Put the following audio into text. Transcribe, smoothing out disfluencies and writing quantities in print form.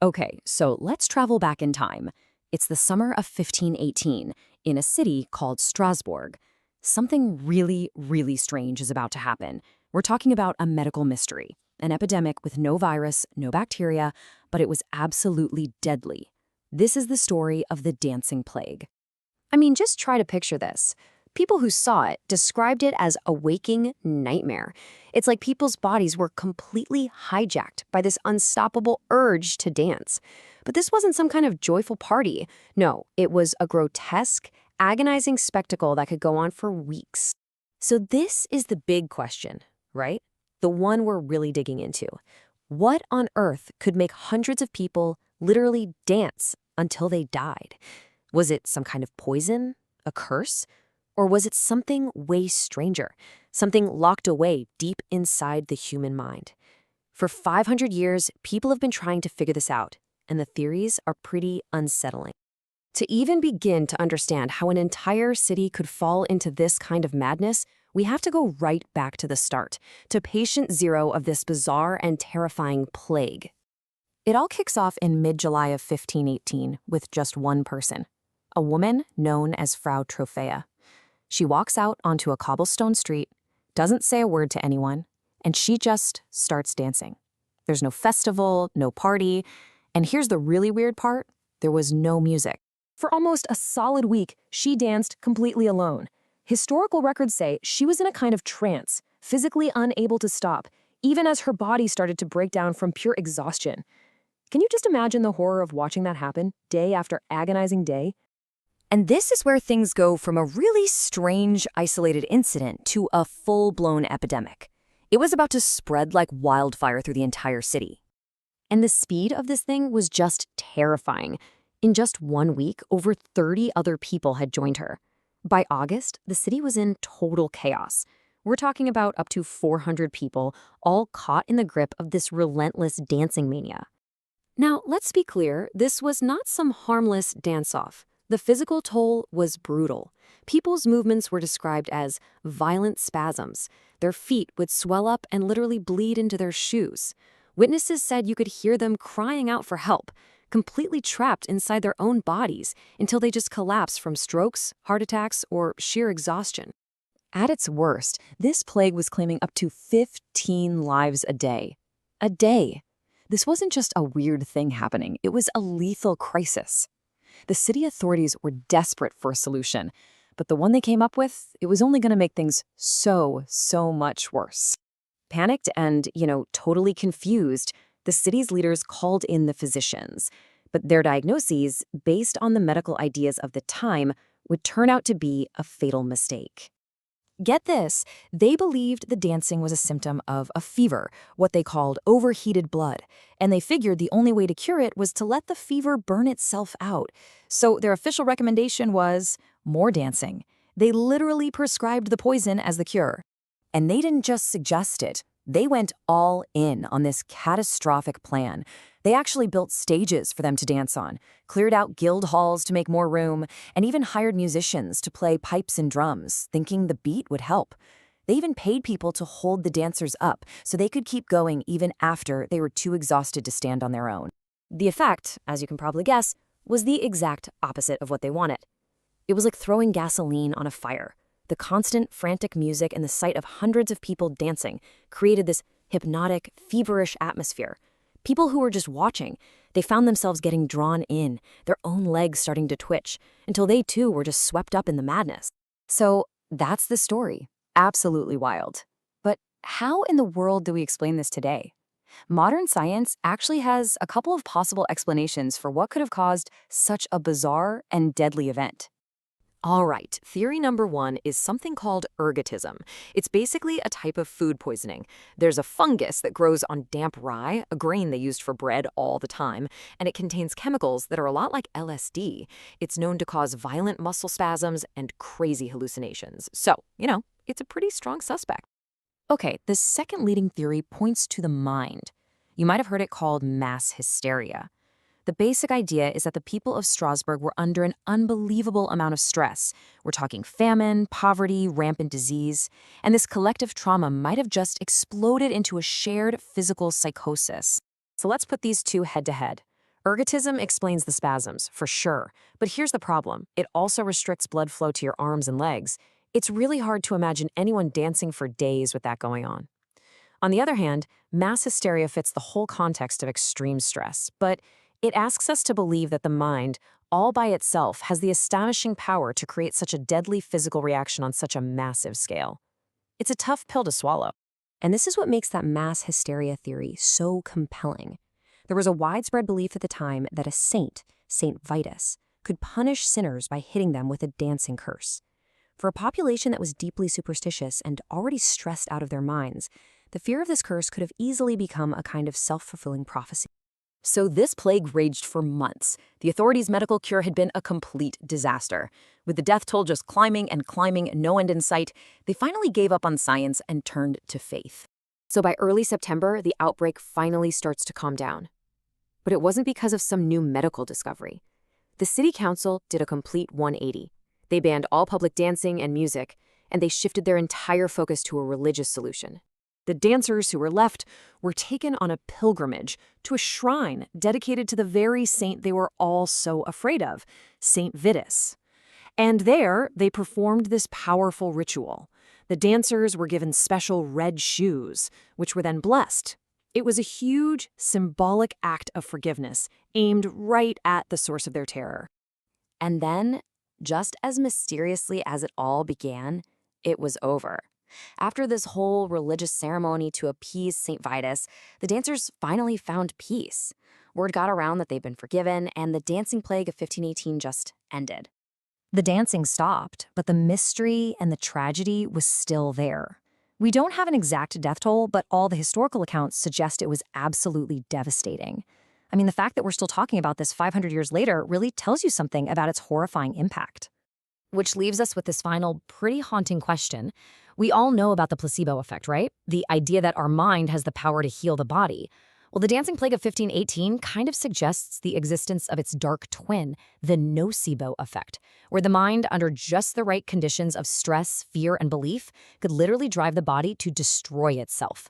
Okay, so let's travel back in time. It's the summer of 1518 in a city called Strasbourg. Something really, really strange is about to happen. We're talking about a medical mystery, an epidemic with no virus, no bacteria, but it was absolutely deadly. This is the story of the dancing plague. I mean, just try to picture this. People who saw it described it as a waking nightmare. It's like people's bodies were completely hijacked by this unstoppable urge to dance. But this wasn't some kind of joyful party. No, it was a grotesque, agonizing spectacle that could go on for weeks. So this is the big question, right? The one we're really digging into. What on earth could make hundreds of people literally dance until they died? Was it some kind of poison? A curse? Or was it something way stranger, something locked away deep inside the human mind? For 500 years, people have been trying to figure this out, and the theories are pretty unsettling. To even begin to understand how an entire city could fall into this kind of madness, we have to go right back to the start, to patient zero of this bizarre and terrifying plague. It all kicks off in mid-July of 1518 with just one person, a woman known as Frau Troffea. She walks out onto a cobblestone street, doesn't say a word to anyone, and she just starts dancing. There's no festival, no party, and here's the really weird part, there was no music. For almost a solid week, she danced completely alone. Historical records say she was in a kind of trance, physically unable to stop, even as her body started to break down from pure exhaustion. Can you just imagine the horror of watching that happen, day after agonizing day? And this is where things go from a really strange, isolated incident to a full-blown epidemic. It was about to spread like wildfire through the entire city. And the speed of this thing was just terrifying. In just 1 week, over 30 other people had joined her. By August, the city was in total chaos. We're talking about up to 400 people, all caught in the grip of this relentless dancing mania. Now, let's be clear, this was not some harmless dance-off. The physical toll was brutal. People's movements were described as violent spasms. Their feet would swell up and literally bleed into their shoes. Witnesses said you could hear them crying out for help, completely trapped inside their own bodies until they just collapsed from strokes, heart attacks, or sheer exhaustion. At its worst, this plague was claiming up to 15 lives a day. A day! This wasn't just a weird thing happening, it was a lethal crisis. The city authorities were desperate for a solution, but the one they came up with, it was only going to make things so much worse. Panicked and, totally confused, the city's leaders called in the physicians. But their diagnoses, based on the medical ideas of the time, would turn out to be a fatal mistake. Get this, they believed the dancing was a symptom of a fever, what they called overheated blood, and they figured the only way to cure it was to let the fever burn itself out. So their official recommendation was more dancing. They literally prescribed the poison as the cure. And they didn't just suggest it, they went all in on this catastrophic plan. They actually built stages for them to dance on, cleared out guild halls to make more room, and even hired musicians to play pipes and drums, thinking the beat would help. They even paid people to hold the dancers up so they could keep going even after they were too exhausted to stand on their own. The effect, as you can probably guess, was the exact opposite of what they wanted. It was like throwing gasoline on a fire. The constant, frantic music and the sight of hundreds of people dancing created this hypnotic, feverish atmosphere. People who were just watching, they found themselves getting drawn in, their own legs starting to twitch, until they too were just swept up in the madness. So that's the story. Absolutely wild. But how in the world do we explain this today? Modern science actually has a couple of possible explanations for what could have caused such a bizarre and deadly event. All right, theory number one is something called ergotism. It's basically a type of food poisoning. There's a fungus that grows on damp rye, a grain they used for bread all the time, and it contains chemicals that are a lot like LSD. It's known to cause violent muscle spasms and crazy hallucinations. So, it's a pretty strong suspect. Okay, the second leading theory points to the mind. You might have heard it called mass hysteria. The basic idea is that the people of Strasbourg were under an unbelievable amount of stress. We're talking famine, poverty, rampant disease, and this collective trauma might have just exploded into a shared physical psychosis. So let's put these two head to head. Ergotism explains the spasms, for sure. But here's the problem. It also restricts blood flow to your arms and legs. It's really hard to imagine anyone dancing for days with that going on. On the other hand, mass hysteria fits the whole context of extreme stress, but it asks us to believe that the mind, all by itself, has the astonishing power to create such a deadly physical reaction on such a massive scale. It's a tough pill to swallow. And this is what makes that mass hysteria theory so compelling. There was a widespread belief at the time that a saint, Saint Vitus, could punish sinners by hitting them with a dancing curse. For a population that was deeply superstitious and already stressed out of their minds, the fear of this curse could have easily become a kind of self-fulfilling prophecy. So this plague raged for months. The authorities' medical cure had been a complete disaster. With the death toll just climbing and climbing, no end in sight, they finally gave up on science and turned to faith. So by early September, the outbreak finally starts to calm down. But it wasn't because of some new medical discovery. The city council did a complete 180. They banned all public dancing and music, and they shifted their entire focus to a religious solution. The dancers who were left were taken on a pilgrimage to a shrine dedicated to the very saint they were all so afraid of, Saint Vitus. And there, they performed this powerful ritual. The dancers were given special red shoes, which were then blessed. It was a huge, symbolic act of forgiveness, aimed right at the source of their terror. And then, just as mysteriously as it all began, it was over. After this whole religious ceremony to appease St. Vitus, the dancers finally found peace. Word got around that they'd been forgiven, and the dancing plague of 1518 just ended. The dancing stopped, but the mystery and the tragedy was still there. We don't have an exact death toll, but all the historical accounts suggest it was absolutely devastating. I mean, the fact that we're still talking about this 500 years later really tells you something about its horrifying impact. Which leaves us with this final, pretty haunting question. We all know about the placebo effect, right? The idea that our mind has the power to heal the body. Well, the dancing plague of 1518 kind of suggests the existence of its dark twin, the nocebo effect, where the mind, under just the right conditions of stress, fear, and belief, could literally drive the body to destroy itself.